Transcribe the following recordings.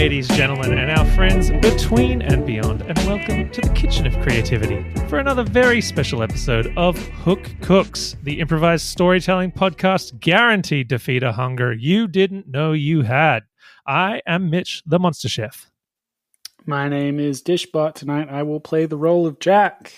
ladies, gentlemen, and our friends between and beyond, and welcome to the Kitchen of Creativity for another very special episode of Hook Cooks, the improvised storytelling podcast guaranteed to feed a hunger you didn't know you had. I am Mitch, the Monster Chef. My name is Dishbot. Tonight I will play the role of Jack.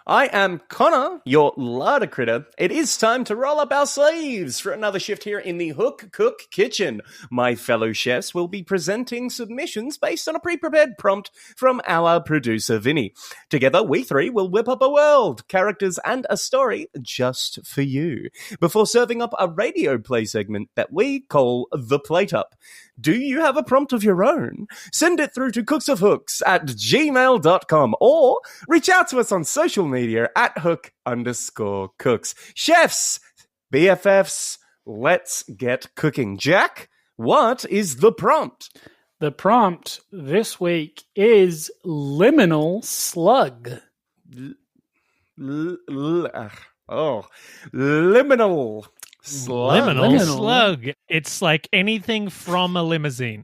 I am Connor, your larder critter. It is time to roll up our sleeves for another shift here in the Hook Cook Kitchen. My fellow chefs will be presenting submissions based on a pre-prepared prompt from our producer, Vinny. Together, we three will whip up a world, characters, and a story just for you, before serving up a radio play segment that we call The Plate Up. Do you have a prompt of your own? Send it through to cooksofhooks@gmail.com or reach out to us on social media at hook_cooks. Chefs, BFFs, let's get cooking. Jack, what is the prompt? The prompt this week is Liminal Slug. Liminal Slug. Liminal Slug. It's like anything from a limousine.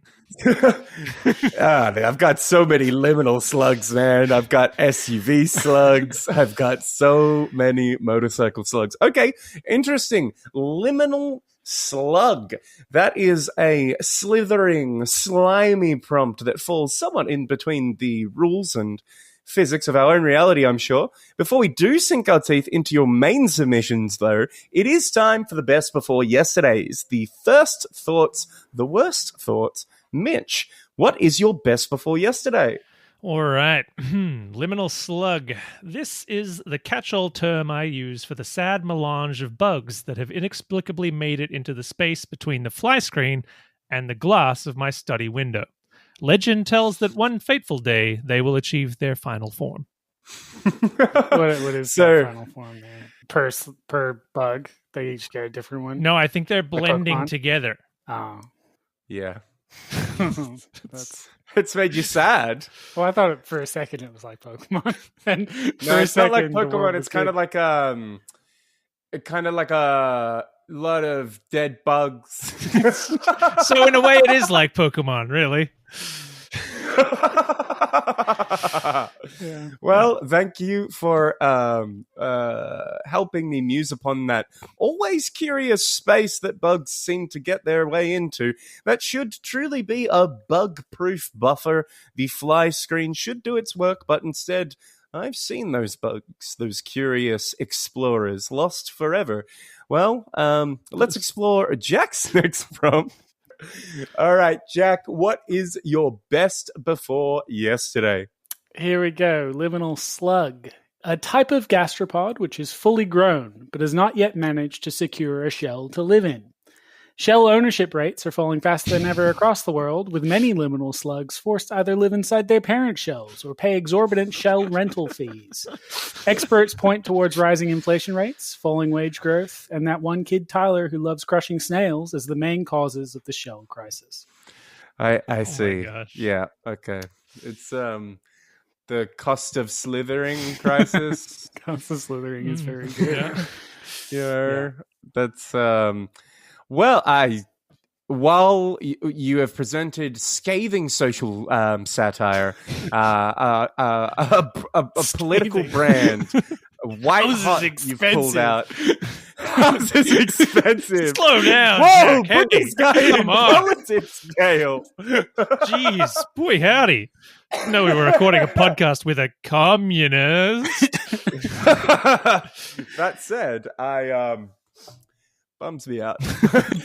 I've got so many liminal slugs, man. I've got SUV slugs. I've got so many motorcycle slugs. Okay, interesting. Liminal Slug. That is a slithering, slimy prompt that falls somewhat in between the rules and physics of our own reality, I'm sure. Before we do sink our teeth into your main submissions, though, it is time for the best before yesterdays. The first thoughts, the worst thoughts. Mitch, what is your best before yesterday? All right. Liminal Slug. This is the catch-all term I use for the sad melange of bugs that have inexplicably made it into the space between the fly screen and the glass of my study window. Legend tells that one fateful day they will achieve their final form. What is their final form there? Per bug, they each get a different one? No, I think they're blending together. Oh. Yeah. That's... It's made you sad. Well, I thought for a second it was like Pokemon. And no, it's not like Pokemon. It's kind of like a lot of dead bugs. So in a way, it is like Pokemon, really. Yeah. Well, thank you for helping me muse upon that always curious space that bugs seem to get their way into. That should truly be a bug-proof buffer. The fly screen should do its work, but instead, I've seen those bugs, those curious explorers, lost forever. Well, let's explore Jack's next prompt. All right, Jack, what is your best before yesterday? Here we go. Liminal Slug. A type of gastropod which is fully grown, but has not yet managed to secure a shell to live in. Shell ownership rates are falling faster than ever across the world, with many liminal slugs forced to either live inside their parent shells or pay exorbitant shell rental fees. Experts point towards rising inflation rates, falling wage growth, and that one kid Tyler who loves crushing snails as the main causes of the shell crisis. I see. My gosh. Yeah, okay. It's the cost of slithering crisis. Cost of slithering is very good. Yeah. That's well, while you have presented scathing social satire, a political brand, white hot, you've pulled out. House is expensive. Slow down. Whoa, Jack. put this guy in politics scale. Jeez, boy, howdy. No, we were recording a podcast with a communist. That said, bums me out.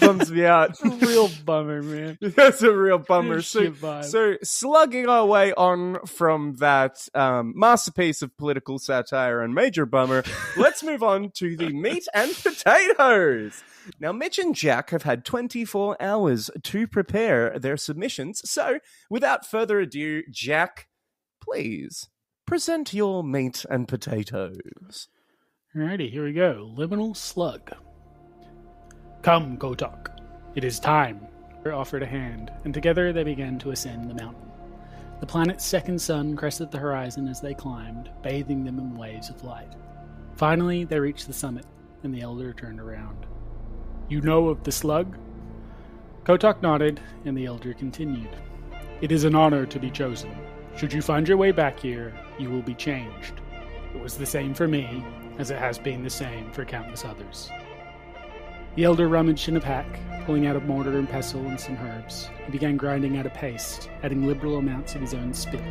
Bums me out. A real bummer, man. That's a real bummer. Shit So slugging our way on from that masterpiece of political satire and major bummer, let's move on to the meat and potatoes. Now, Mitch and Jack have had 24 hours to prepare their submissions. So, without further ado, Jack, please present your meat and potatoes. Alrighty, here we go. Liminal Slug. Come, Kotok. It is time. They offered a hand, and together they began to ascend the mountain. The planet's second sun crested the horizon as they climbed, bathing them in waves of light. Finally, they reached the summit, and the elder turned around. You know of the slug? Kotok nodded, and the elder continued. It is an honor to be chosen. Should you find your way back here, you will be changed. It was the same for me, as it has been the same for countless others. The elder rummaged in a pack, pulling out a mortar and pestle and some herbs. He began grinding out a paste, adding liberal amounts of his own spit,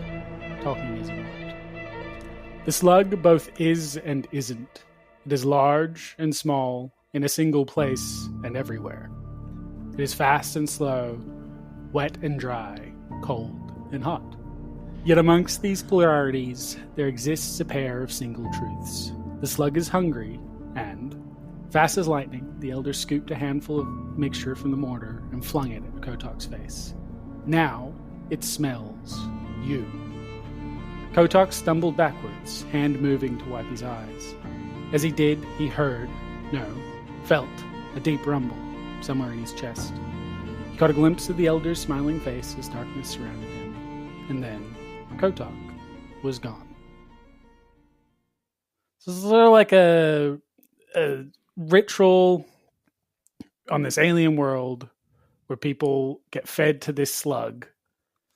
talking as he worked. The slug both is and isn't. It is large and small, in a single place and everywhere. It is fast and slow, wet and dry, cold and hot. Yet amongst these polarities, there exists a pair of single truths. The slug is hungry, and, fast as lightning, the elder scooped a handful of mixture from the mortar and flung it at Kotok's face. Now, it smells you. Kotok stumbled backwards, hand moving to wipe his eyes. As he did, he heard, felt, a deep rumble somewhere in his chest. He caught a glimpse of the elder's smiling face as darkness surrounded him, and then Kotok was gone. So this is sort of like a ritual on this alien world where people get fed to this slug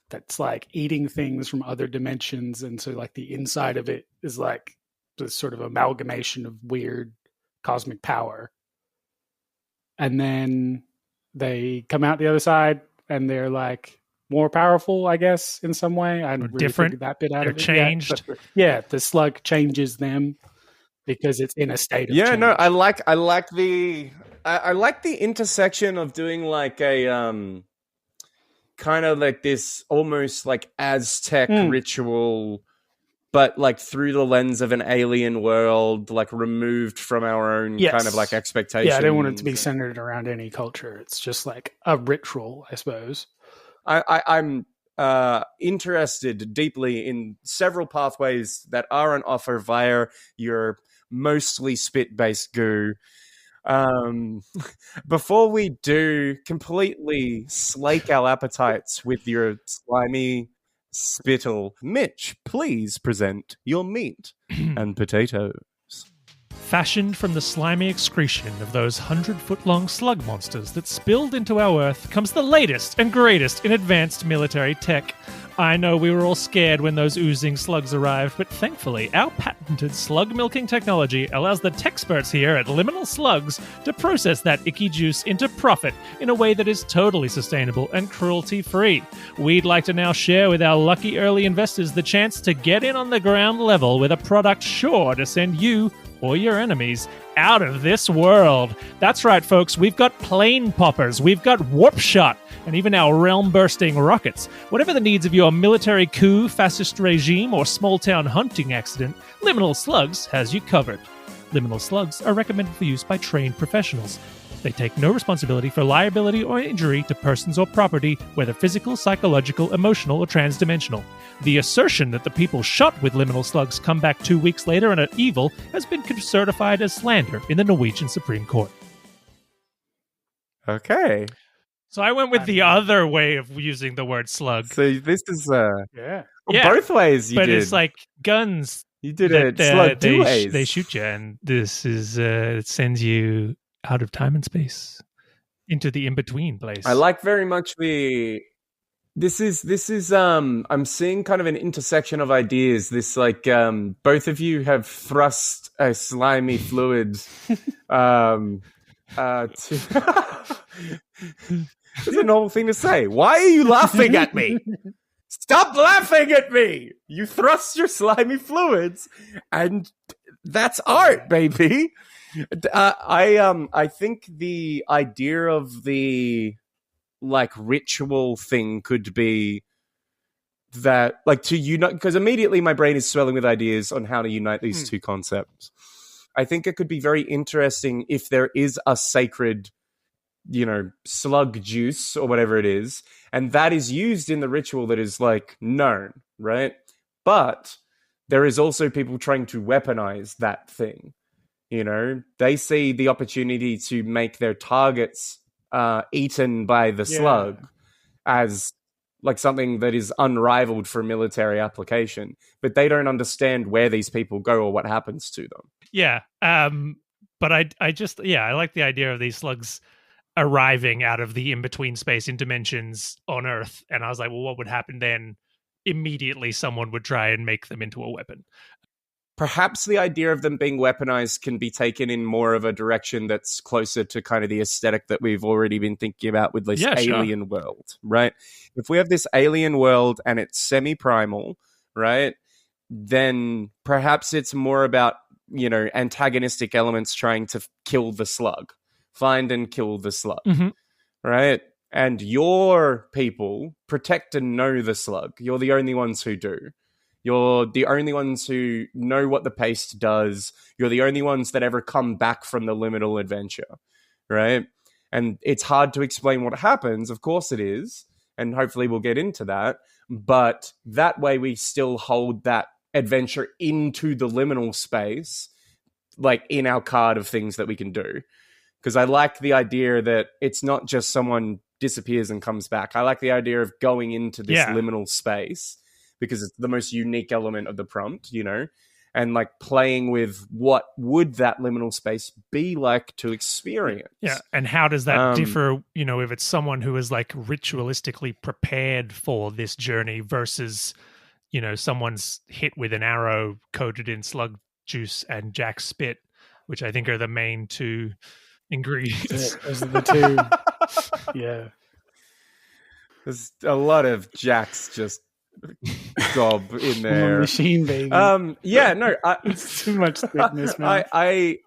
that's like eating things from other dimensions, and so like the inside of it is like this sort of amalgamation of weird cosmic power. And then they come out the other side and they're like more powerful, I guess, in some way. I didn't really figure that bit out of it. They're changed. Yet, yeah, the slug changes them because it's in a state of change. No, I like the intersection of doing like a kind of like this almost like Aztec ritual, but like through the lens of an alien world, like removed from our own kind of like expectations. Yeah, I didn't want it to be centered around any culture. It's just like a ritual, I suppose. I'm interested deeply in several pathways that are on offer via your mostly spit-based goo. Before we do completely slake our appetites with your slimy spittle, Mitch, please present your meat and potatoes. Fashioned from the slimy excretion of those 100-foot-long slug monsters that spilled into our Earth comes the latest and greatest in advanced military tech. I know we were all scared when those oozing slugs arrived, but thankfully our patented slug milking technology allows the techsperts here at Liminal Slugs to process that icky juice into profit in a way that is totally sustainable and cruelty-free. We'd like to now share with our lucky early investors the chance to get in on the ground level with a product sure to send you or your enemies out of this world. That's right, folks. We've got plane poppers, we've got warp shot, and even our realm-bursting rockets. Whatever the needs of your military coup, fascist regime, or small-town hunting accident, Liminal Slugs has you covered. Liminal Slugs are recommended for use by trained professionals. They take no responsibility for liability or injury to persons or property, whether physical, psychological, emotional, or transdimensional. The assertion that the people shot with Liminal Slugs come back 2 weeks later and are evil has been certified as slander in the Norwegian Supreme Court. Okay. So I went with the other way of using the word slug. So this is yeah. Both ways you but did. It's like guns. You did it slug two ways. They shoot you, and this is it sends you out of time and space into the in-between place. I like very much this is I'm seeing kind of an intersection of ideas. This like both of you have thrust a slimy fluid to it's a normal thing to say. Why are you laughing at me? Stop laughing at me! You thrust your slimy fluids, and that's art, baby. I think the idea of the like ritual thing could be that like to unite, because immediately my brain is swelling with ideas on how to unite these two concepts. I think it could be very interesting if there is a sacred, slug juice or whatever it is, and that is used in the ritual that is like known, right? But there is also people trying to weaponize that thing. They see the opportunity to make their targets eaten by the slug as like something that is unrivaled for military application, but they don't understand where these people go or what happens to them. Yeah. But I like the idea of these slugs arriving out of the in-between space in dimensions on Earth. And I was like, well, what would happen then? Immediately someone would try and make them into a weapon. Perhaps the idea of them being weaponized can be taken in more of a direction that's closer to kind of the aesthetic that we've already been thinking about with this alien world, right? If we have this alien world and it's semi-primal, right, then perhaps it's more about, antagonistic elements trying to kill the slug, find and kill the slug, right? And your people protect and know the slug. You're the only ones who do. You're the only ones who know what the paste does. You're the only ones that ever come back from the liminal adventure, right? And it's hard to explain what happens. Of course it is. And hopefully we'll get into that. But that way we still hold that adventure into the liminal space, like in our card of things that we can do. Because I like the idea that it's not just someone disappears and comes back. I like the idea of going into this liminal space, because it's the most unique element of the prompt, and like playing with what would that liminal space be like to experience. Yeah, and how does that differ, if it's someone who is like ritualistically prepared for this journey versus, someone's hit with an arrow coated in slug juice and jack spit, which I think are the main two ingredients. Those are the two. Yeah. There's a lot of jacks just gob in there. Machine baby. It's too much thickness, man. I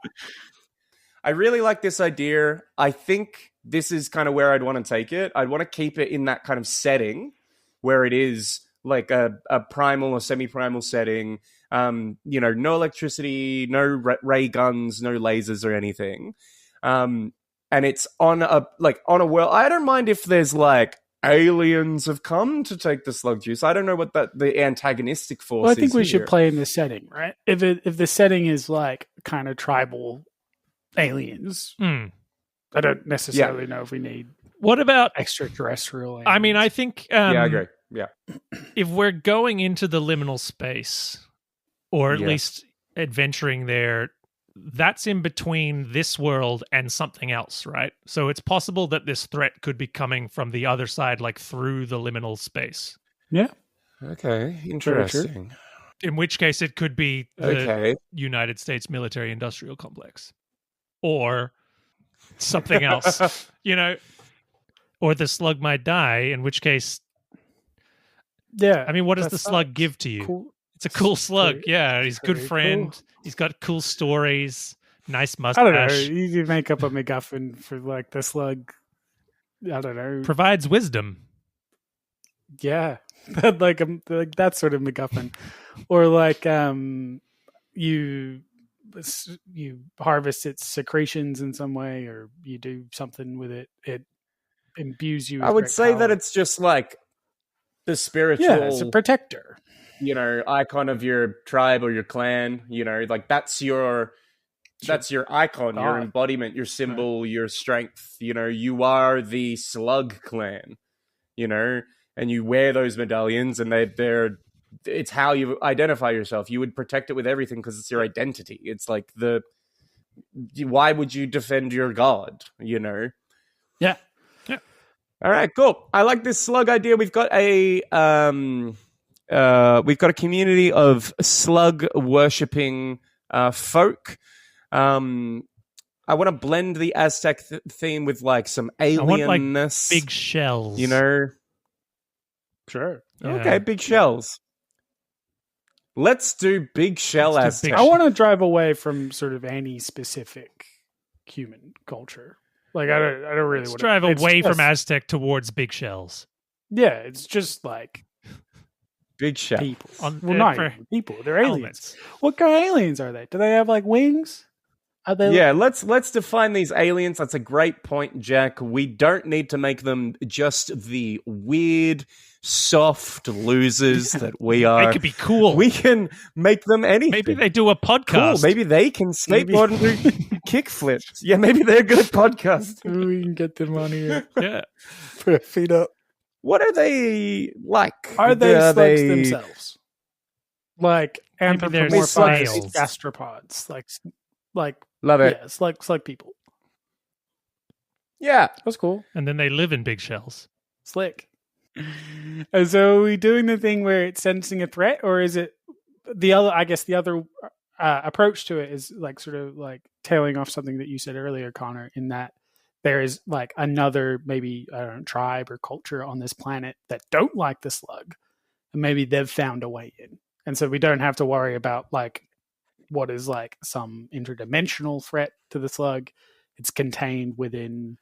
really like this idea. I think this is kind of where I'd want to take it. I'd want to keep it in that kind of setting where it is like a primal or semi-primal setting. No electricity, no ray guns, no lasers or anything. And it's on a world. I don't mind if there's like aliens have come to take the slug juice. I don't know what the antagonistic force is. Well, I think we here. should play in the setting, right? If the setting is like kind of tribal aliens, I don't necessarily know if we need. What about extraterrestrial aliens? I mean, I think. I agree. Yeah. If we're going into the liminal space, or at least adventuring there, that's in between this world and something else, right? So it's possible that this threat could be coming from the other side, like through the liminal space. Yeah. Okay. Interesting. In which case it could be the United States military-industrial complex. Or something else. Or the slug might die, in which case... Yeah. I mean, what does the slug give to you? Cool. It's a cool slug. He's a good friend. Cool. He's got cool stories. Nice mustache. I don't know. You make up a MacGuffin for like the slug. I don't know. Provides wisdom. Yeah, like that sort of MacGuffin, or like you harvest its secretions in some way, or you do something with it. It imbues you with I would say power. that it's just like the spiritual. Yeah, it's a protector. Icon of your tribe or your clan. Like that's your icon, your embodiment, your symbol, your strength. You are the Slug clan. And you wear those medallions, and it's how you identify yourself. You would protect it with everything because it's your identity. It's like why would you defend your god? Yeah. All right, cool. I like this slug idea. We've got a community of slug worshipping folk. I want to blend the Aztec theme with like some alienness. I want like big shells. Sure. Yeah. Okay, big shells. Let's do big shell Aztec. I want to drive away from sort of any specific human culture. Like I don't really want to drive away from Aztec towards big shells. Yeah, it's just like big shell. People. People. They're aliens. Elements. What kind of aliens are they? Do they have like wings? Are they let's define these aliens. That's a great point, Jack. We don't need to make them just the weird, soft losers that we are. They could be cool. We can make them anything. Maybe they do a podcast. Cool. Maybe they can skateboard and do kickflips. Yeah, maybe they're good podcasters. We can get them on here. Yeah. Put their feet up. What are they like? Are they slugs themselves? Like anthropomorphized gastropods. Like love it. Yeah, slug people. Yeah. That's cool. And then they live in big shells. Slick. And so are we doing the thing where it's sensing a threat, or is it the other? I guess the other approach to it is like sort of like tailing off something that you said earlier, Connor, in that there is like another maybe I don't know, tribe or culture on this planet that don't like the slug, and maybe they've found a way in, and so we don't have to worry about like what is like some interdimensional threat to the slug. It's contained within,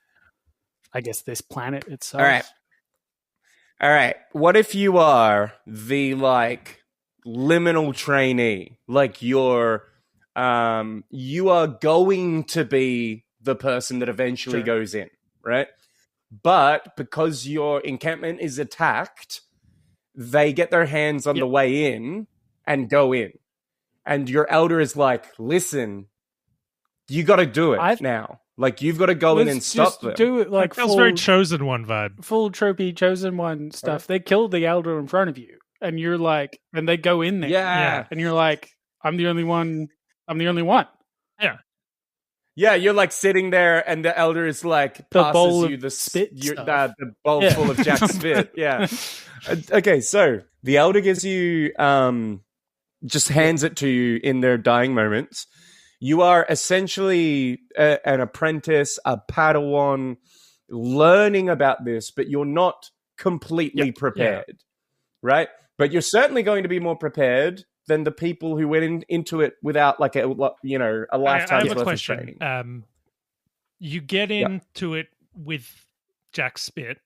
I guess, this planet itself. All right. What if you are the like liminal trainee? Like you are going to be the person that eventually goes in, right? But because your encampment is attacked, they get their hands on the way in and go in. And your elder is like, listen, you got to do it now. Like, you've got to go in and stop them. Do it like that was very Chosen One vibe. Full tropey Chosen One stuff. They killed the elder in front of you. And you're like, and they go in there. Yeah. And you're like, I'm the only one. Yeah. Yeah, you're like sitting there and the elder is like, passes you the spit the bowl full of Jack spit. Yeah. Okay, so the elder gives you, just hands it to you in their dying moments. You are essentially an apprentice, a Padawan, learning about this, but you're not completely prepared, right? But you're certainly going to be more prepared than the people who went into it without like a lifetime's worth of training. You get into it with Jack Spit.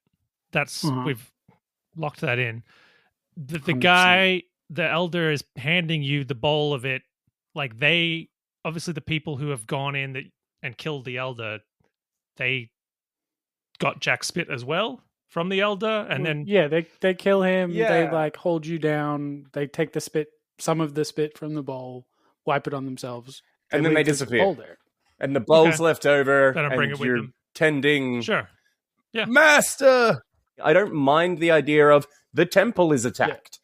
That's we've locked that in. The guy, the elder, is handing you the bowl of it. Like they, obviously, the people who have gone in and killed the elder, they got Jack Spit as well from the elder, and then they kill him. They like hold you down. They take the spit. Some of the spit from the bowl, wipe it on themselves, and then they disappear. And the bowl's left over, and you're tending. Sure. Yeah. Master! I don't mind the idea of the temple is attacked.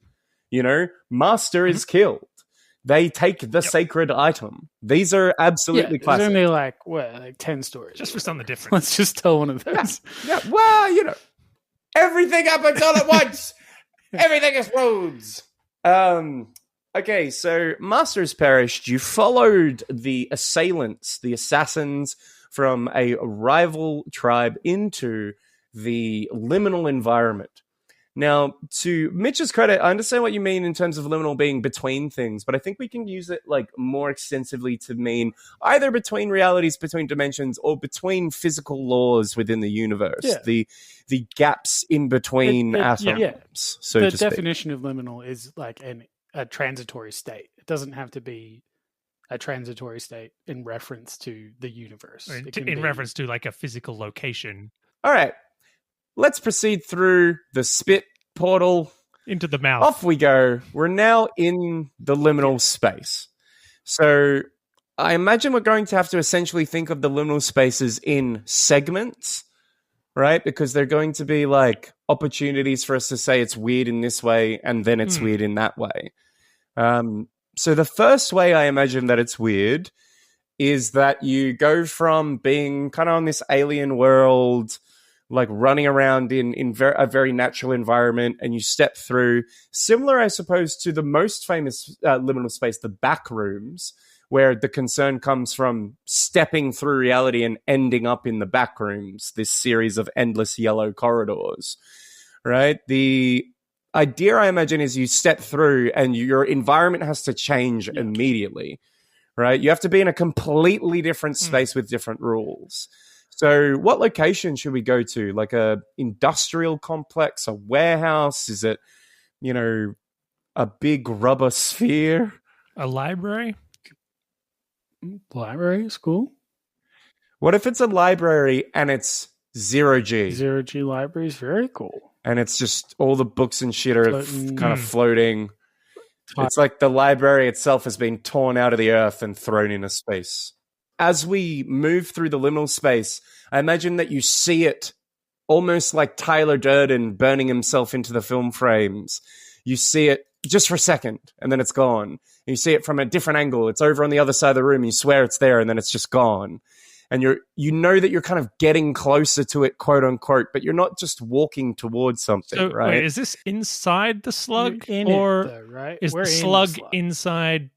You know, Master is killed. They take the sacred item. These are absolutely classic. There's only like 10 stories. Just for something different. Let's just tell one of those. Yeah. Well, you know, everything happens all at once. Everything explodes. Okay, so Master's perished. You followed the assailants, the assassins from a rival tribe into the liminal environment. Now, to Mitch's credit, I understand what you mean in terms of liminal being between things, but I think we can use it like more extensively to mean either between realities, between dimensions, or between physical laws within the universe. The gaps in between atoms. So the definition of liminal is like a transitory state. It doesn't have to be a transitory state in reference to the universe. In reference to like a physical location. All right. Let's proceed through the spit portal. Into the mouth. Off we go. We're now in the liminal space. So I imagine we're going to have to essentially think of the liminal spaces in segments, right? Because they're going to be like opportunities for us to say it's weird in this way and then it's weird in that way. So the first way I imagine that it's weird is that you go from being kind of on this alien world, like running around in a very natural environment, and you step through, similar, I suppose, to the most famous liminal space, the back rooms, where the concern comes from stepping through reality and ending up in the back rooms, this series of endless yellow corridors, right? The idea, I imagine, is you step through and your environment has to change immediately, right? You have to be in a completely different space with different rules. So what location should we go to? Like a industrial complex, a warehouse? Is it, you know, a big rubber sphere? A library? Library is cool. What if it's a library and it's 0G? 0G library is very cool. And it's just all the books and shit are kind of floating. It's like the library itself has been torn out of the earth and thrown into space. As we move through the liminal space, I imagine that you see it almost like Tyler Durden burning himself into the film frames. You see it just for a second, and then it's gone. And you see it from a different angle. It's over on the other side of the room. You swear it's there, and then it's just gone. and you know that you're kind of getting closer to it, quote unquote, but you're not just walking towards something, So, right? wait, is this inside the slug, You're in or it, though, right? is We're the in slug inside?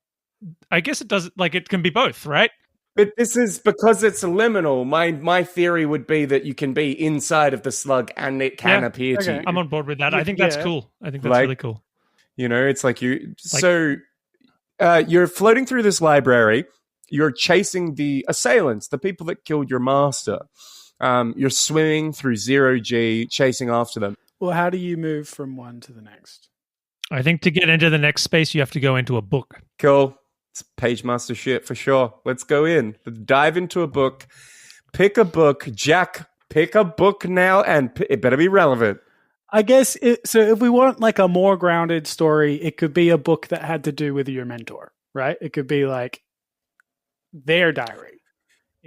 I guess it does. Like, it can be both, right? But this is because it's liminal. My theory would be that you can be inside of the slug and it can appear to you. I'm on board with that. I think that's cool. I think that's Like, really cool. You know, it's like you're floating through this library. You're chasing the assailants, the people that killed your master. You're swimming through 0G, chasing after them. Well, how do you move from one to the next? I think to get into the next space, you have to go into a book. Cool. It's page master shit for sure. Let's go in. Let's dive into a book. Pick a book. Jack, pick a book now, and it better be relevant. I guess, so if we want like a more grounded story, it could be a book that had to do with your mentor, right? It could be like their diary.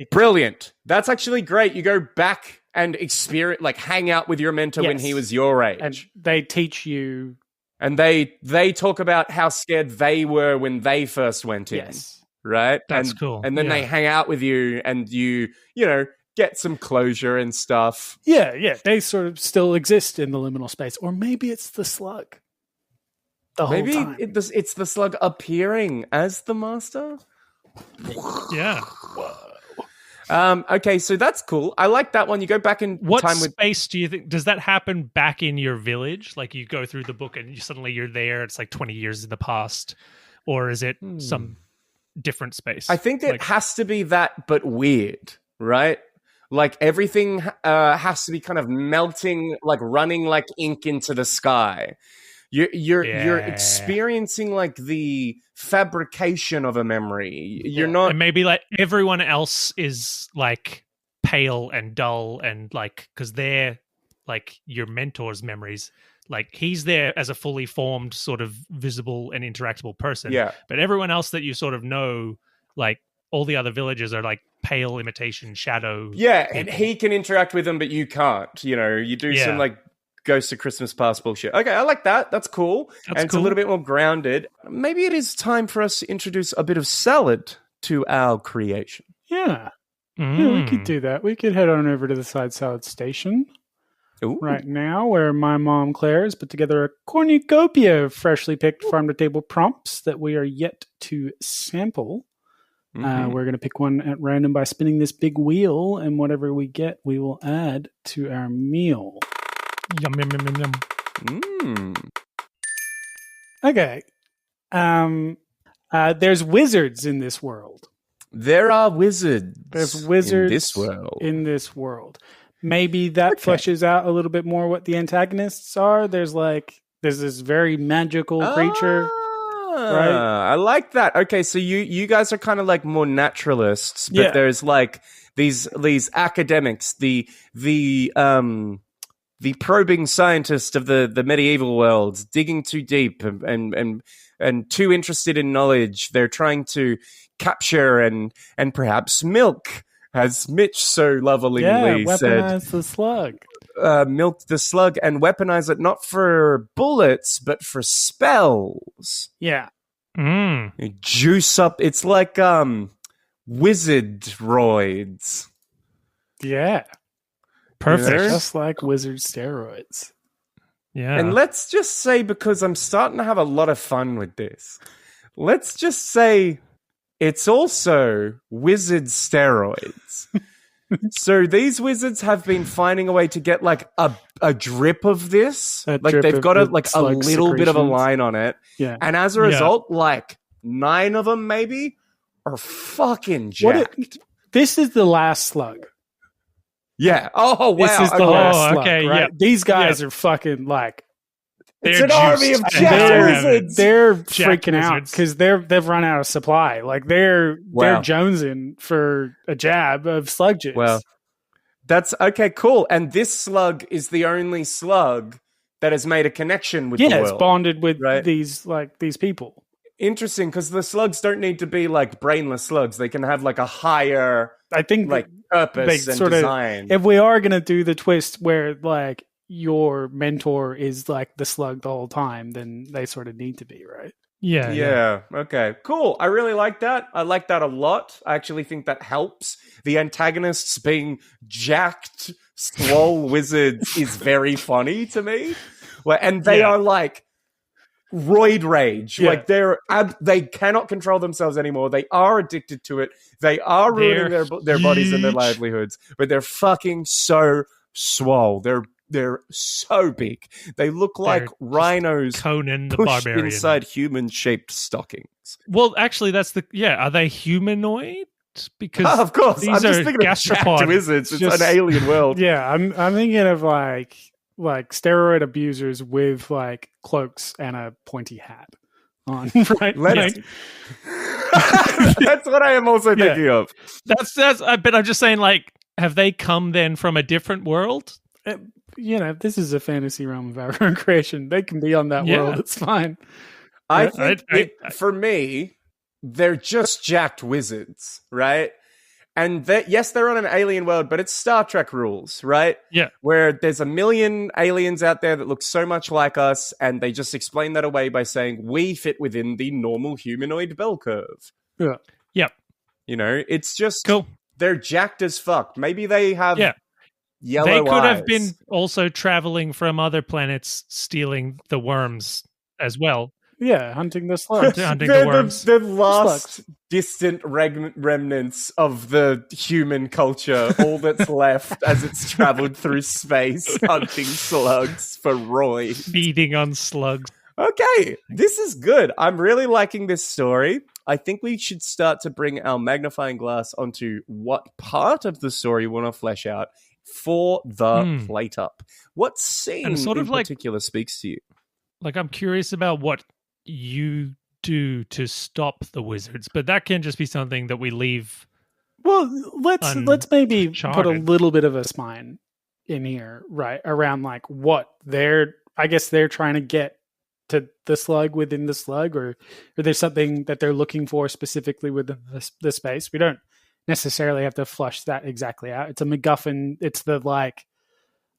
Brilliant. That's actually great. You go back and experience, like hang out with your mentor when he was your age. And they teach you. And they talk about how scared they were when they first went in. Yes. Right? That's cool. And then they hang out with you and you get some closure and stuff. Yeah. They sort of still exist in the liminal space. Or maybe it's the slug. Maybe whole time. it's the slug appearing as the master. Yeah. Okay, so that's cool. I like that one. You go back in What time with space do you think, does that happen back in your village? Like you go through the book and suddenly you're there, it's like 20 years in the past, or is it some different space? I think it has to be that, but weird, right? Like everything has to be kind of melting, like running like ink into the sky. You're experiencing like the fabrication of a memory. You're not, and maybe like everyone else is like pale and dull and like because they're like your mentor's memories. Like he's there as a fully formed, sort of visible and interactable person. Yeah. But everyone else that you sort of know, like all the other villagers, are like pale imitation shadow. Yeah, and he can interact with them, but you can't. You know, you do some like Ghost of Christmas Past bullshit. Okay, I like that. That's cool. It's a little bit more grounded. Maybe it is time for us to introduce a bit of salad to our creation. Yeah. Yeah, we could do that. We could head on over to the side salad station right now, where my mom Claire has put together a cornucopia of freshly picked farm-to-table prompts that we are yet to sample. We're going to pick one at random by spinning this big wheel, and whatever we get, we will add to our meal. Yum, yum, yum, yum, yum. Okay. There's wizards in this world. There are wizards. There's wizards in this world. Maybe that fleshes out a little bit more what the antagonists are. There's this very magical creature. Right? I like that. Okay, so you guys are kind of like more naturalists, but there's like these academics, the probing scientist of the medieval world, digging too deep and too interested in knowledge. They're trying to capture and perhaps milk, as Mitch so lovingly said. Weaponize the slug. Milk the slug and weaponize it not for bullets, but for spells. Yeah. Mm. You juice up. It's like wizard roids. Yeah. Perfect. You know? Just like wizard steroids. Yeah. And let's just say, because I'm starting to have a lot of fun with this, let's just say it's also wizard steroids. So these wizards have been finding a way to get like a drip of this. Like they've got a little bit of a line on it. Yeah. And as a result, like 9 of them maybe are fucking jacked. This is the last slug. Yeah. Oh, wow. This is the last slug, okay, right? yeah. These guys are fucking like... It's an army of jacked wizards. They're Jacked freaking out wizards. because they've run out of supply. Like they're jonesing for a jab of slug juice. Well, that's okay, cool. And this slug is the only slug that has made a connection with the world. It's bonded with these people. Interesting, because the slugs don't need to be like brainless slugs. They can have like a higher, I think, like purpose and design. If we are gonna do the twist where like your mentor is like the slug the whole time, then they sort of need to be, right? Yeah. Yeah. Okay. Cool. I really like that. I like that a lot. I actually think that helps. The antagonists being jacked, swole wizards is very funny to me. And they are like roid rage. Yeah. Like they cannot control themselves anymore. They are addicted to it. They are ruining their bodies and their livelihoods. But they're fucking so swole. They're so big. They look like rhinos Conan the pushed Barbarian inside human-shaped stockings. Well, actually, are they humanoid? Because of course, these I'm just are thinking of jacked wizards. It's an alien world. Yeah, I'm thinking of like steroid abusers with like cloaks and a pointy hat on. Right? That's what I am also thinking of. That's. But I'm just saying, like, have they come then from a different world? This is a fantasy realm of our own creation. They can be on that world. It's fine. I think for me, they're just jacked wizards, right? And they're on an alien world, but it's Star Trek rules, right? Yeah. Where there's a million aliens out there that look so much like us, and they just explain that away by saying we fit within the normal humanoid bell curve. Yeah. Yep. It's just cool. They're jacked as fuck. Maybe they have yellow eyes. They could have eyes. been also traveling from other planets, stealing the worms as well. Yeah, hunting the slugs. Hunting the worms. The last distant remnants of the human culture, all that's left as it's traveled through space, hunting slugs for Roy. Feeding on slugs. Okay, this is good. I'm really liking this story. I think we should start to bring our magnifying glass onto what part of the story we want to flesh out for the plate up. What scene in particular speaks to you? Like, I'm curious about what you do to stop the wizards, but that can just be something that we leave. Well, let's maybe put a little bit of a spine in here, right, around like what they're trying to get to the slug within the slug, or there's something that they're looking for specifically within the space. We don't necessarily have to flush that exactly out. It's a MacGuffin. It's the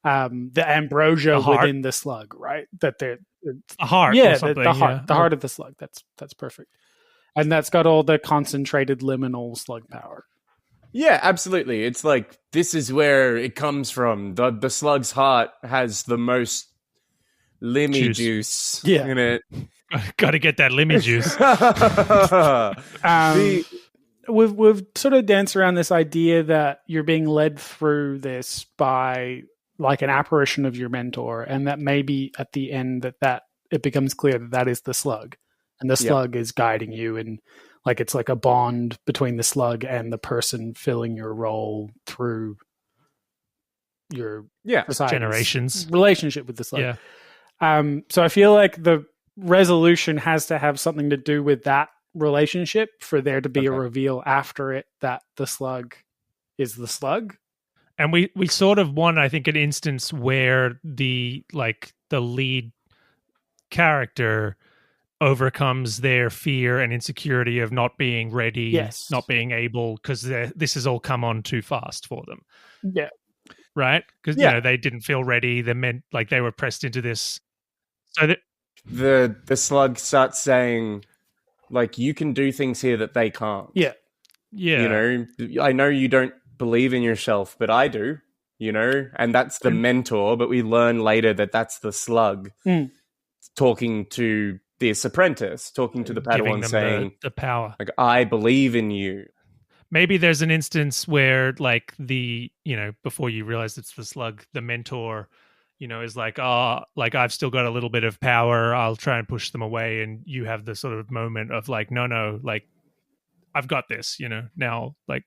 ambrosia within the slug, right? That they're the heart, the heart, the heart of the slug. That's perfect, and that's got all the concentrated liminal slug power. Yeah, absolutely. It's like this is where it comes from. The slug's heart has the most limmy juice in it. Got to get that limmy juice. We've sort of danced around this idea that you're being led through this by like an apparition of your mentor, and that maybe at the end that it becomes clear that is the slug, and the slug is guiding you, and like it's like a bond between the slug and the person filling your role through your generations relationship with the slug. So I feel like the resolution has to have something to do with that relationship for there to be a reveal after it that the slug is the slug. And we sort of want, I think, an instance where the lead character overcomes their fear and insecurity of not being ready, not being able, because this has all come on too fast for them. Yeah. Right? Because they didn't feel ready. They meant like they were pressed into this. So that the slug starts saying, like, you can do things here that they can't. Yeah. Yeah. I know you don't believe in yourself, but I do, and that's the mentor, but we learn later that that's the slug talking to this apprentice, talking to the Padawan, saying the power, like, I believe in you. Maybe there's an instance where like before you realize it's the slug, the mentor is like, I've still got a little bit of power, I'll try and push them away, and you have the sort of moment of like, no, like I've got this, now, like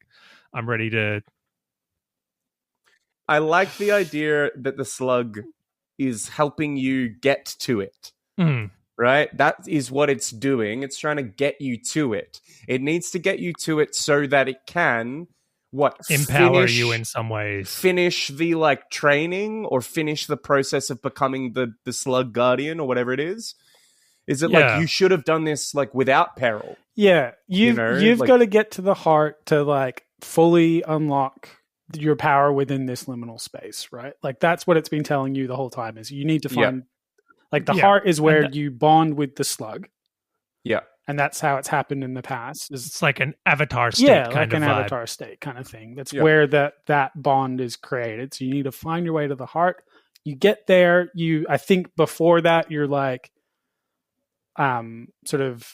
I'm ready to. I like the idea that the slug is helping you get to it. Right? That is what it's doing. It's trying to get you to it. It needs to get you to it so that it can empower you in some ways. Finish the training or finish the process of becoming the slug guardian or whatever it is. Is it like you should have done this like without peril? Yeah. You've got to get to the heart to like fully unlock your power within this liminal space, right? Like that's what it's been telling you the whole time is you need to find like the heart is where you bond with the slug. Yeah. And that's how it's happened in the past. It's like an avatar state Yeah, kind like of an vibe. avatar state kind of thing. That's Yeah. where that bond is created. So you need to find your way to the heart. You get there. I think before that, you're like, sort of,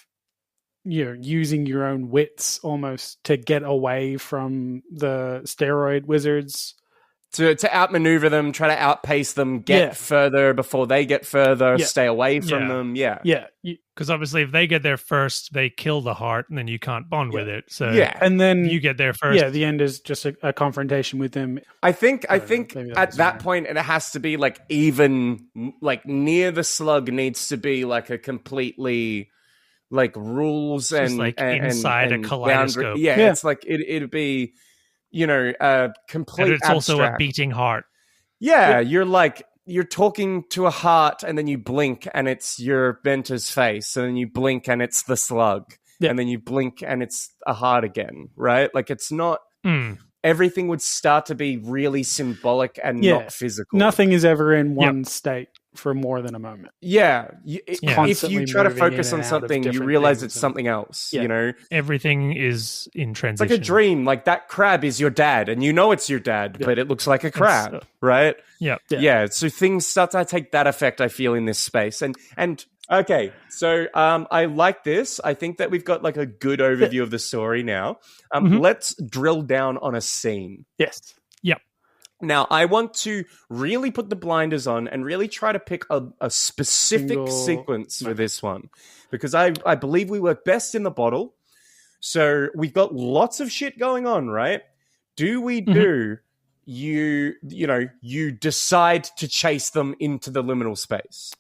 you're using your own wits almost to get away from the steroid wizards. To outmaneuver them, try to outpace them, get further before they get further, stay away from them. Yeah. Yeah. Because obviously, if they get there first, they kill the heart, and then you can't bond with it. So and then you get there first. Yeah, the end is just a confrontation with them. I think maybe at that point, it has to be like even like near the slug needs to be like a completely like rules Just and like and, inside and a kaleidoscope. boundary. Yeah, it's like it'd be, complete. And it's also a abstract. beating heart. Yeah, you're talking to a heart, and then you blink, and it's your mentor's face, and then you blink, and it's the slug, and then you blink, and it's a heart again, right? Like it's not. Everything would start to be really symbolic and not physical. Nothing is ever in one state for more than a moment. Yeah. If Constantly you try to moving focus in on and out of something, you different realize things it's something else, Everything is in It's transition. like a dream. Like that crab is your dad, and you know it's your dad, but it looks like a crab, right? Yeah. So things start to take that effect, I feel, in this space. And okay, so I like this. I think that we've got like a good overview of the story now. Let's drill down on a scene. Yes. Yep. Now, I want to really put the blinders on and really try to pick a specific sequence for this one, because I believe we work best in the bottle. So we've got lots of shit going on, right? Do we do you decide to chase them into the liminal space?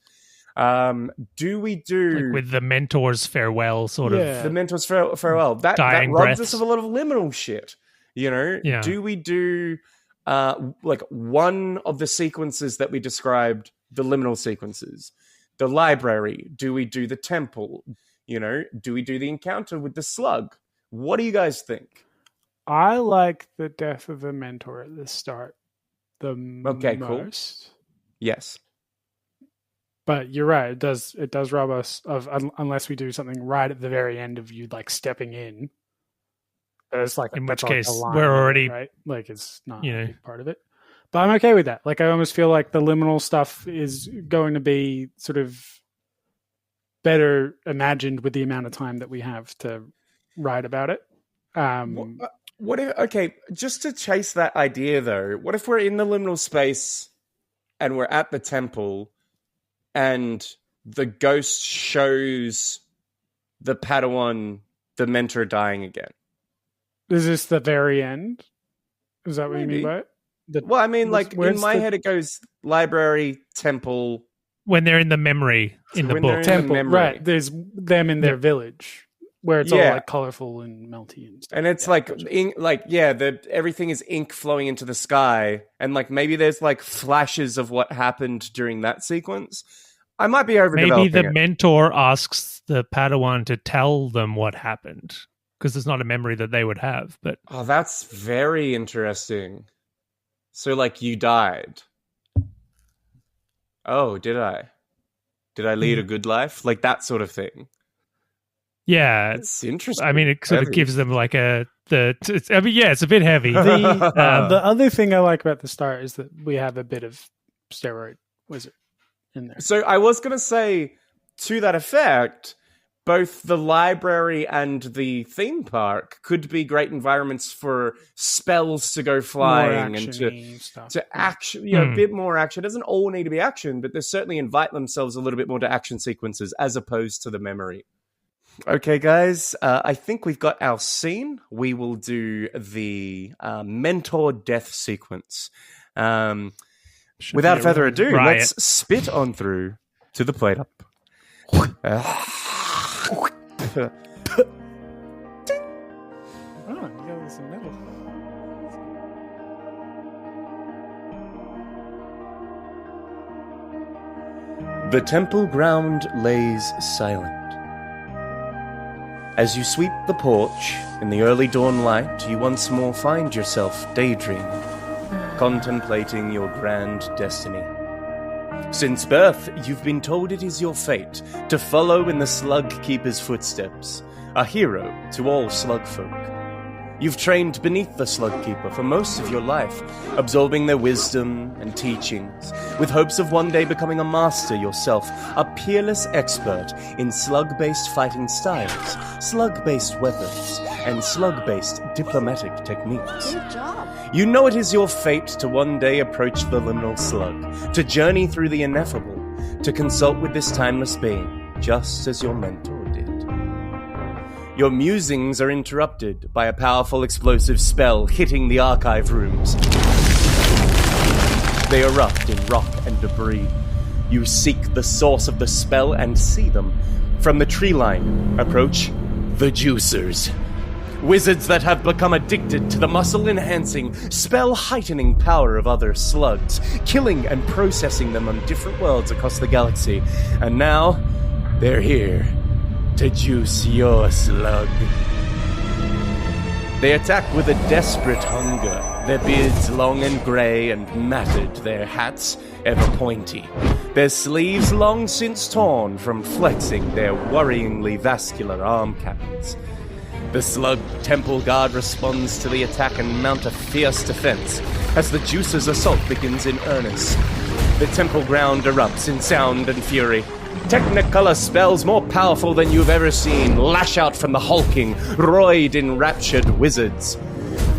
Do we do like with the mentor's farewell sort of the mentor's farewell? That dying robs breaths. us of a lot of liminal shit. Do we do like one of the sequences that we described, the liminal sequences? The library? Do we do the temple? Do we do the encounter with the slug? What do you guys think? I like the death of the mentor at the start the most. Cool. Yes. But you're right. It does rob us of, unless we do something right at the very end of you like stepping in. It's like, in that's which like case a line, we're already right. Like it's not a big part of it. But I'm okay with that. Like I almost feel like the liminal stuff is going to be sort of better imagined with the amount of time that we have to write about it. What if, okay, just to chase that idea though, what if we're in the liminal space and we're at the temple and the ghost shows the Padawan, the mentor, dying again? Is this the very end? Is that what Maybe. you mean by it? Well, I mean, like in my head, it goes library, temple. when they're in the memory in the When they're book. in Temple, memory. right? There's them in their village where it's all Yeah. like colorful and melty and stuff. And it's everything is ink flowing into the sky, and like maybe there's like flashes of what happened during that sequence. I might be overdeveloping Maybe the it. mentor asks the Padawan to tell them what happened, because it's not a memory that they would have. But Oh, that's very interesting. So, like, you died. Oh, did I? Did I lead a good life? Like that sort of thing. yeah, It's interesting. I mean, it sort of Heavy. gives them like it's a bit heavy. The other thing I like about the start is that we have a bit of steroid wizard in there. So I was going to say, to that effect, both the library and the theme park could be great environments for spells to go flying and to action, a bit more action. It doesn't all need to be action, but they certainly invite themselves a little bit more to action sequences as opposed to the memory. Okay, guys, I think we've got our scene. We will do the mentor death sequence. Without further ado, riot. let's spit on through to the plate up. Oh, you got some metal. The temple ground lays silent. As you sweep the porch in the early dawn light, you once more find yourself daydreaming, contemplating your grand destiny. Since birth, you've been told it is your fate to follow in the Slug Keeper's footsteps, a hero to all slug folk. You've trained beneath the Slug Keeper for most of your life, absorbing their wisdom and teachings, with hopes of one day becoming a master yourself, a peerless expert in slug-based fighting styles, slug-based weapons, and slug-based diplomatic techniques. Good job. You know it is your fate to one day approach the liminal slug, to journey through the ineffable, to consult with this timeless being, just as your mentor did. Your musings are interrupted by a powerful explosive spell hitting the archive rooms. They erupt in rock and debris. You seek the source of the spell and see them. From the tree line, approach the Juicers. Wizards that have become addicted to the muscle-enhancing, spell-heightening power of other slugs, killing and processing them on different worlds across the galaxy. And now, they're here to juice your slug. They attack with a desperate hunger, their beards long and grey and matted, their hats ever pointy, their sleeves long since torn from flexing their worryingly vascular arm capons. The Slug Temple Guard responds to the attack and mount a fierce defense as the Juicer's assault begins in earnest. The temple ground erupts in sound and fury. Technicolor spells more powerful than you've ever seen lash out from the hulking, roid-enraptured wizards.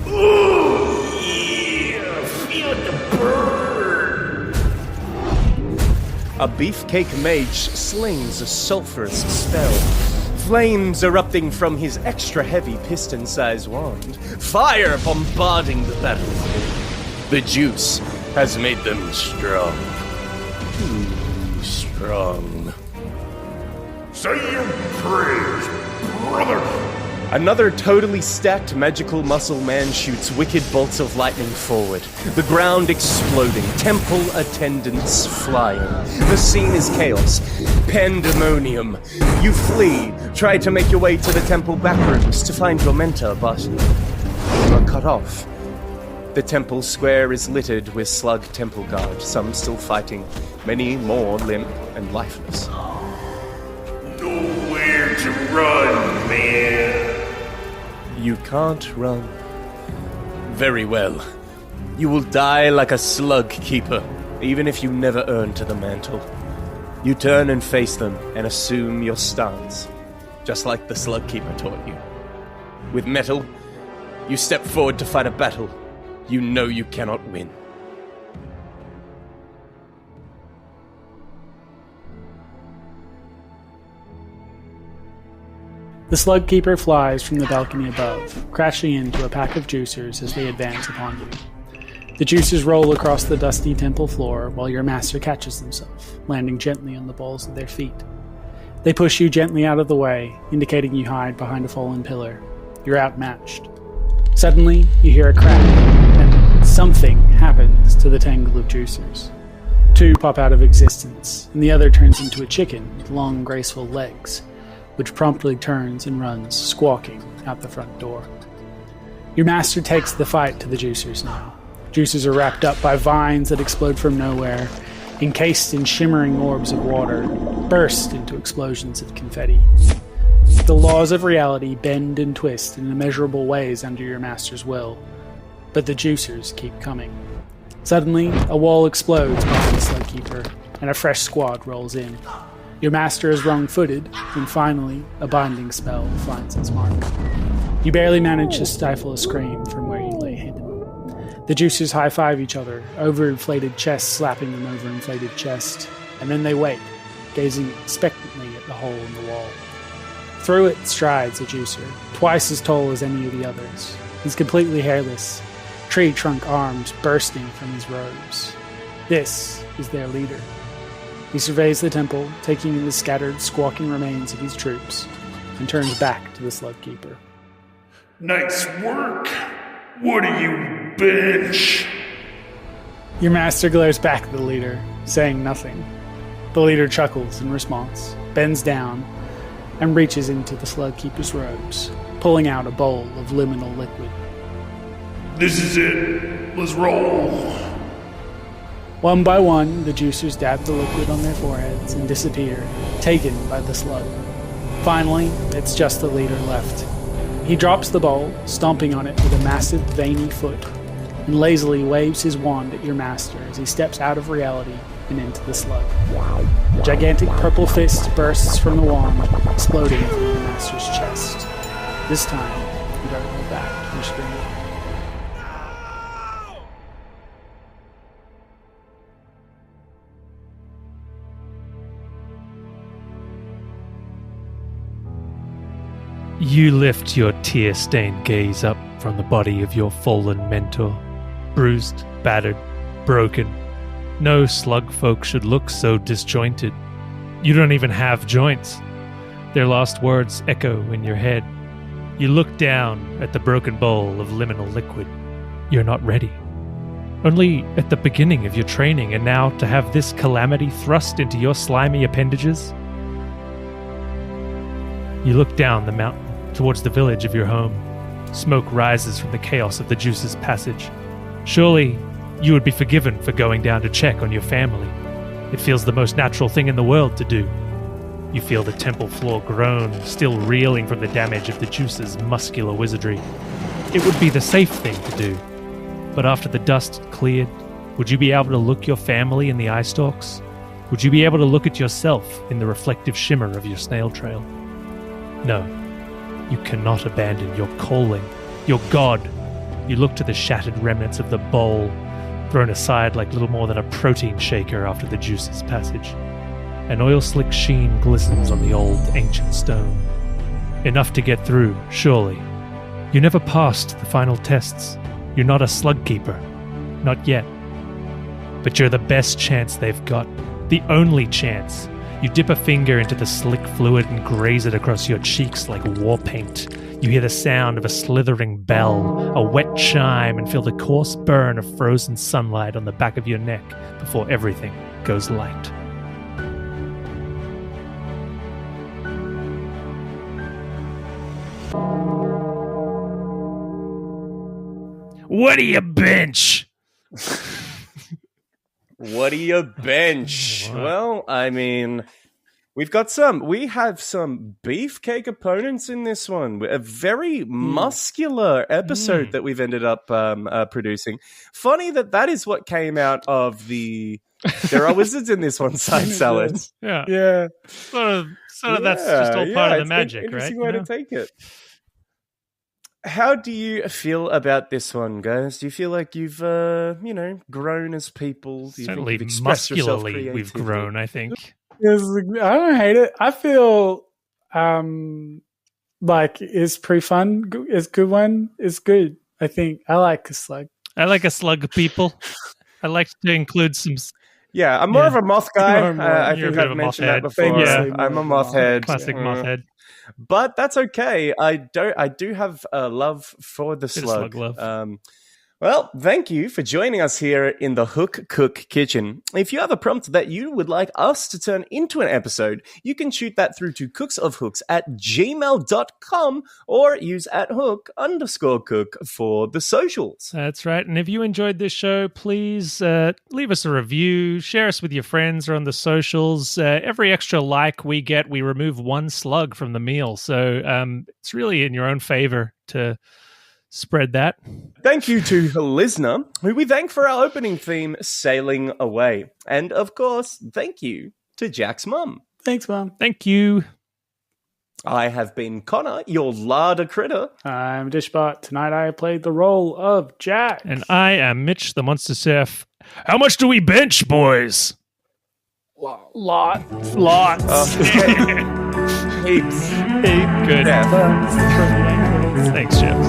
Ooh, yeah, feel the burn! A beefcake mage slings a sulphurous spell. Flames erupting from his extra-heavy piston-sized wand, fire bombarding the battlefield. The juice has made them strong. Too strong. Say your prayers, brother! Another totally stacked magical muscle man shoots wicked bolts of lightning forward, the ground exploding, temple attendants flying. The scene is chaos, pandemonium. You flee, try to make your way to the temple backrooms to find your mentor, but you are cut off. The temple square is littered with slug temple guard, some still fighting, many more limp and lifeless. Nowhere to run, man! You can't run. Very well. You will die like a slug keeper, even if you never earn to the mantle. You turn and face them and assume your stance, just like the slug keeper taught you. With metal, you step forward to fight a battle you know you cannot win. The Slug Keeper flies from the balcony above, crashing into a pack of juicers as they advance upon you. The juicers roll across the dusty temple floor while your master catches himself, landing gently on the balls of their feet. They push you gently out of the way, indicating you hide behind a fallen pillar. You're outmatched. Suddenly, you hear a crack, and something happens to the tangle of juicers. Two pop out of existence, and the other turns into a chicken with long, graceful legs, which promptly turns and runs, squawking, out the front door. Your master takes the fight to the juicers now. Juicers are wrapped up by vines that explode from nowhere, encased in shimmering orbs of water, burst into explosions of confetti. The laws of reality bend and twist in immeasurable ways under your master's will, but the juicers keep coming. Suddenly, a wall explodes behind the Slug Keeper, and a fresh squad rolls in. Your master is wrong-footed, and finally, a binding spell finds its mark. You barely manage to stifle a scream from where you lay hidden. The juicers high-five each other, overinflated chest slapping an overinflated chest, and then they wait, gazing expectantly at the hole in the wall. Through it strides a juicer, twice as tall as any of the others. He's completely hairless, tree trunk arms bursting from his robes. This is their leader. He surveys the temple, taking in the scattered, squawking remains of his troops, and turns back to the Slug Keeper. Nice work! What do you bench? Your master glares back at the leader, saying nothing. The leader chuckles in response, bends down, and reaches into the Slug Keeper's robes, pulling out a bowl of liminal liquid. This is it. Let's roll. One by one, the juicers dab the liquid on their foreheads and disappear, taken by the slug. Finally, it's just the leader left. He drops the bowl, stomping on it with a massive, veiny foot, and lazily waves his wand at your master as he steps out of reality and into the slug. A gigantic purple fist bursts from the wand, exploding through the master's chest. This time, you don't go back to your screen. You lift your tear-stained gaze up from the body of your fallen mentor. Bruised, battered, broken. No slug folk should look so disjointed. You don't even have joints. Their last words echo in your head. You look down at the broken bowl of liminal liquid. You're not ready. Only at the beginning of your training, and now to have this calamity thrust into your slimy appendages? You look down the mountain towards the village of your home. Smoke rises from the chaos of the Juice's passage. Surely you would be forgiven for going down to check on your family. It feels the most natural thing in the world to do. You feel the temple floor groan, still reeling from the damage of the Juice's muscular wizardry. It would be the safe thing to do. But after the dust cleared, would you be able to look your family in the eye stalks? Would you be able to look at yourself in the reflective shimmer of your snail trail? No, you cannot abandon your calling, your god. You look to the shattered remnants of the bowl, thrown aside like little more than a protein shaker after the Juice's passage. An oil-slick sheen glistens on the old, ancient stone. Enough to get through, surely. You never passed the final tests. You're not a slug keeper. Not yet. But you're the best chance they've got. The only chance. You dip a finger into the slick fluid and graze it across your cheeks like war paint. You hear the sound of a slithering bell, a wet chime, and feel the coarse burn of frozen sunlight on the back of your neck before everything goes light. What do you bench? What do you bench? Well, I mean, we have some beefcake opponents in this one. A very muscular episode that we've ended up producing. Funny that is what came out of the... There are wizards in this one, side salad. Yeah. Sort of that's just all part of the magic, right? Interesting way to take it. How do you feel about this one, guys? Do you feel like you've, grown as people? Do you Certainly think you've expressed yourself muscularly we've creatively? grown, I think. I don't hate it. I feel like is pretty fun. Is good one. Is good. I think I like a slug. I like a slug, people. I like to include some... Yeah, I'm more of a moth guy. I You're a think bit of I've a mentioned moth that head. before. Yeah. I'm a moth head. Classic moth head. But that's okay. I do have a love for the Bit of slug. slug love. Well, thank you for joining us here in the Hook Cook Kitchen. If you have a prompt that you would like us to turn into an episode, you can shoot that through to cooksofhooks@gmail.com or use @hook_cook for the socials. That's right. And if you enjoyed this show, please leave us a review, share us with your friends or on the socials. Every extra like we get, we remove one slug from the meal. So it's really in your own favor to spread that. Thank you to Holizna, who we thank for our opening theme, Sailing Away. And of course, thank you to Jack's mum. Thanks, Mom. Thank you. I have been Connor, your larder critter. I'm Dishbot. Tonight I played the role of Jack. And I am Mitch, the Monster Chef. How much do we bench, boys? Lots. Heaps. Good. Yeah. Thanks, Chips.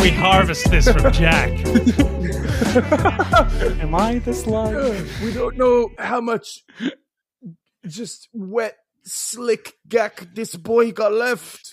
We harvest this from Jack. Am I the slug? We don't know how much just wet, slick gack this boy got left.